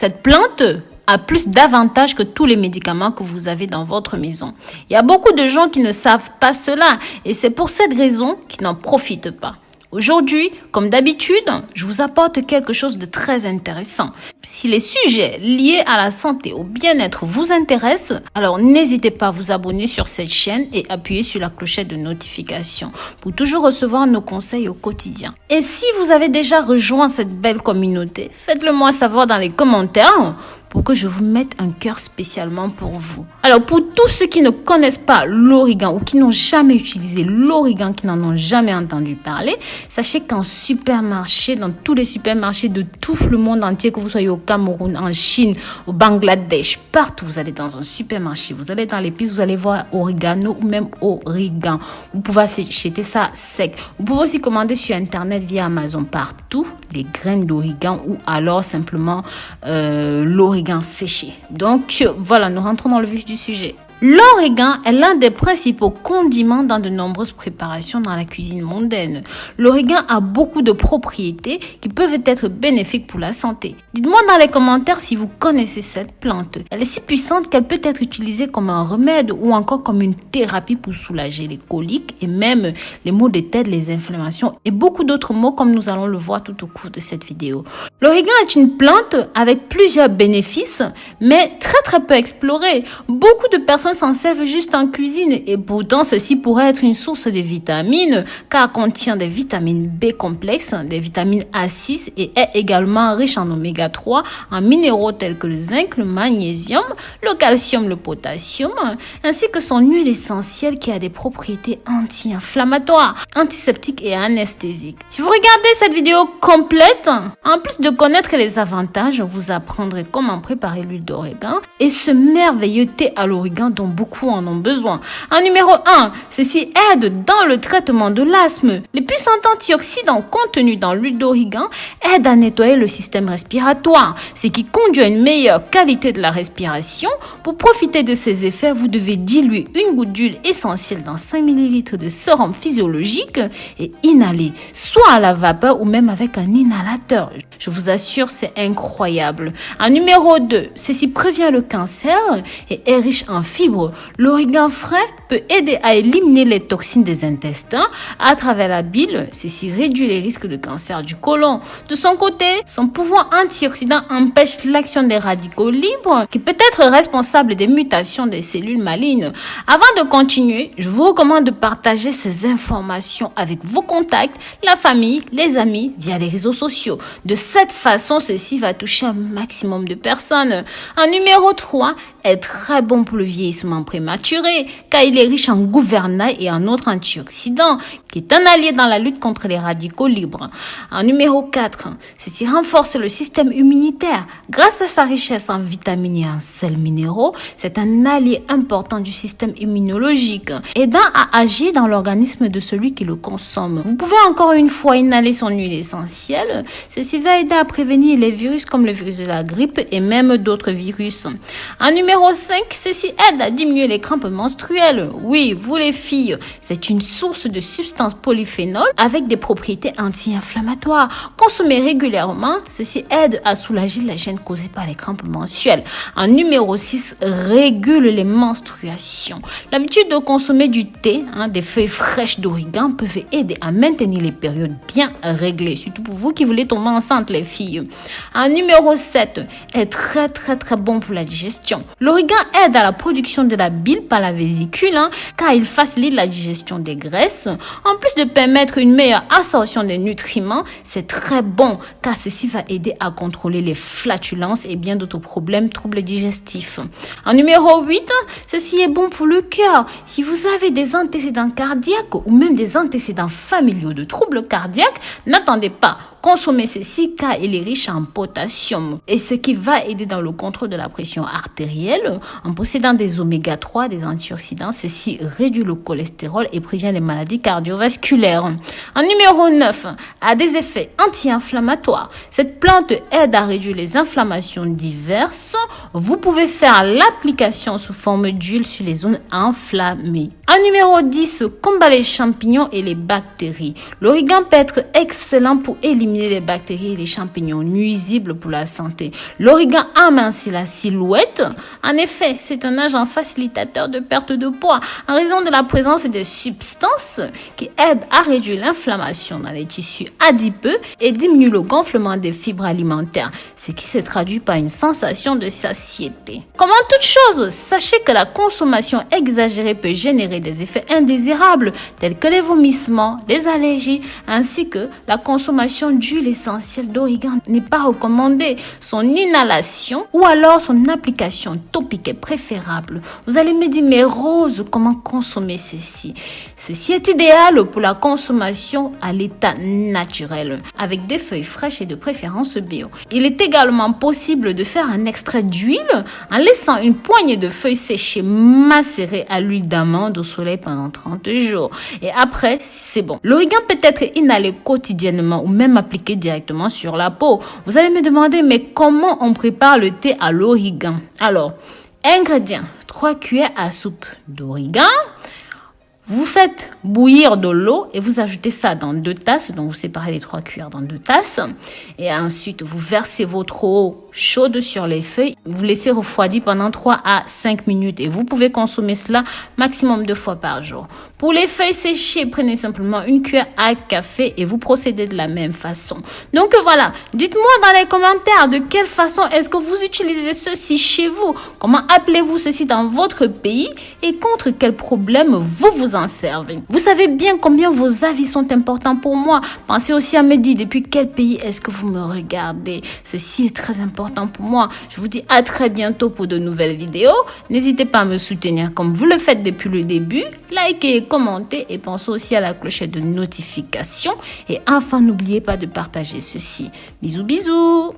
Cette plante a plus d'avantages que tous les médicaments que vous avez dans votre maison. Il y a beaucoup de gens qui ne savent pas cela et c'est pour cette raison qu'ils n'en profitent pas. Aujourd'hui, comme d'habitude, je vous apporte quelque chose de très intéressant. Si les sujets liés à la santé, au bien-être vous intéressent, alors n'hésitez pas à vous abonner sur cette chaîne et appuyer sur la clochette de notification pour toujours recevoir nos conseils au quotidien. Et si vous avez déjà rejoint cette belle communauté, faites-le moi savoir dans les commentaires pour que je vous mette un cœur spécialement pour vous. Alors, pour tous ceux qui ne connaissent pas l'origan ou qui n'ont jamais utilisé l'origan, qui n'en ont jamais entendu parler, sachez qu'en supermarché, dans tous les supermarchés de tout le monde entier, que vous soyez au Cameroun, en Chine, au Bangladesh, partout, vous allez dans un supermarché, vous allez dans l'épice, vous allez voir oregano ou même origan. Vous pouvez acheter ça sec. Vous pouvez aussi commander sur Internet via Amazon partout les graines d'origan ou alors simplement l'origan séché. Donc voilà, nous rentrons dans le vif du sujet. L'origan est l'un des principaux condiments dans de nombreuses préparations dans la cuisine mondaine. L'origan a beaucoup de propriétés qui peuvent être bénéfiques pour la santé. Dites-moi dans les commentaires si vous connaissez cette plante. Elle est si puissante qu'elle peut être utilisée comme un remède ou encore comme une thérapie pour soulager les coliques et même les maux de tête, les inflammations et beaucoup d'autres maux comme nous allons le voir tout au cours de cette vidéo. L'origan est une plante avec plusieurs bénéfices mais très peu explorée. Beaucoup de personnes s'en servent juste en cuisine et pourtant ceci pourrait être une source de vitamines car contient des vitamines B complexes, des vitamines A6 et est également riche en oméga 3, en minéraux tels que le zinc, le magnésium, le calcium, le potassium, ainsi que son huile essentielle qui a des propriétés anti-inflammatoires, antiseptiques et anesthésiques. Si vous regardez cette vidéo complète, en plus de connaître les avantages, vous apprendrez comment préparer l'huile d'origan et ce merveilleux thé à l'origan dont beaucoup en ont besoin. En numéro 1, ceci aide dans le traitement de l'asthme. Les puissants antioxydants contenus dans l'huile d'origan aident à nettoyer le système respiratoire, ce qui conduit à une meilleure qualité de la respiration. Pour profiter de ces effets, vous devez diluer une goutte d'huile essentielle dans 5 ml de sérum physiologique et inhaler, soit à la vapeur ou même avec un inhalateur. Je vous assure, c'est incroyable. En numéro 2, ceci prévient le cancer et est riche en fibres. L'origan frais peut aider à éliminer les toxines des intestins à travers la bile. Ceci réduit les risques de cancer du côlon. De son côté, son pouvoir antioxydant empêche l'action des radicaux libres qui peut être responsable des mutations des cellules malignes. Avant de continuer, je vous recommande de partager ces informations avec vos contacts, la famille, les amis via les réseaux sociaux. De cette façon, ceci va toucher un maximum de personnes. En numéro 3, est très bon pour le vieillissement prématuré car il est riche en gouvernail et en autres antioxydants qui est un allié dans la lutte contre les radicaux libres. En numéro 4, ceci renforce le système immunitaire. Grâce à sa richesse en vitamines et en sels minéraux, c'est un allié important du système immunologique, aidant à agir dans l'organisme de celui qui le consomme. Vous pouvez encore une fois inhaler son huile essentielle. Ceci va aider à prévenir les virus comme le virus de la grippe et même d'autres virus. En numéro 5, ceci aide à diminuer les crampes menstruelles. Oui, vous les filles, c'est une source de substances polyphénols avec des propriétés anti-inflammatoires. Consommé régulièrement, ceci aide à soulager la gêne causée par les crampes menstruelles. En numéro 6, régule les menstruations. L'habitude de consommer du thé, des feuilles fraîches d'origan peuvent aider à maintenir les périodes bien réglées, surtout pour vous qui voulez tomber enceinte les filles. En numéro 7, est très bon pour la digestion. L'origan aide à la production de la bile par la vésicule car il facilite la digestion des graisses. En plus de permettre une meilleure absorption des nutriments, c'est très bon car ceci va aider à contrôler les flatulences et bien d'autres problèmes, troubles digestifs. En numéro 8, ceci est bon pour le cœur. Si vous avez des antécédents cardiaques ou même des antécédents familiaux de troubles cardiaques, n'attendez pas. Consommez ceci car il est riche en potassium et ce qui va aider dans le contrôle de la pression artérielle. En possédant des oméga 3, des antioxydants, ceci réduit le cholestérol et prévient les maladies cardiovasculaires. En numéro 9, a des effets anti-inflammatoires. Cette plante aide à réduire les inflammations diverses. Vous pouvez faire l'application sous forme d'huile sur les zones inflammées. En numéro 10, combat les champignons et les bactéries. L'origan peut être excellent pour éliminer éliminer les bactéries et les champignons nuisibles pour la santé. L'origan amincit la silhouette. En effet, c'est un agent facilitateur de perte de poids en raison de la présence des substances qui aident à réduire l'inflammation dans les tissus adipeux et diminuent le gonflement des fibres alimentaires, ce qui se traduit par une sensation de satiété. Comme en toute chose, sachez que la consommation exagérée peut générer des effets indésirables tels que les vomissements, les allergies, ainsi que la consommation d'huile essentielle d'origan n'est pas recommandée. Son inhalation ou alors son application topique est préférable. Vous allez me dire, mais Rose, comment consommer ceci? Ceci est idéal pour la consommation à l'état naturel, avec des feuilles fraîches et de préférence bio. Il est également possible de faire un extrait d'huile en laissant une poignée de feuilles séchées macérées à l'huile d'amande au soleil pendant 30 jours. Et après, c'est bon. L'origan peut être inhalé quotidiennement ou même appliqué directement sur la peau. Vous allez me demander, mais comment on prépare le thé à l'origan? Alors, ingrédients, 3 cuillères à soupe d'origan. Vous faites bouillir de l'eau et vous ajoutez ça dans 2 tasses. Donc, vous séparez les 3 cuillères dans 2 tasses. Et ensuite, vous versez votre eau chaude sur les feuilles. Vous laissez refroidir pendant 3 à 5 minutes. Et vous pouvez consommer cela maximum 2 fois par jour. Pour les feuilles séchées, prenez simplement 1 cuillère à café et vous procédez de la même façon. Donc, voilà. Dites-moi dans les commentaires de quelle façon est-ce que vous utilisez ceci chez vous. Comment appelez-vous ceci dans votre pays et contre quel problème vous en servez. Vous savez bien combien vos avis sont importants pour moi. Pensez aussi à me dire depuis quel pays est-ce que vous me regardez. Ceci est très important pour moi. Je vous dis à très bientôt pour de nouvelles vidéos. N'hésitez pas à me soutenir comme vous le faites depuis le début. Likez et commentez et pensez aussi à la clochette de notification. Et enfin, n'oubliez pas de partager ceci. Bisous, bisous.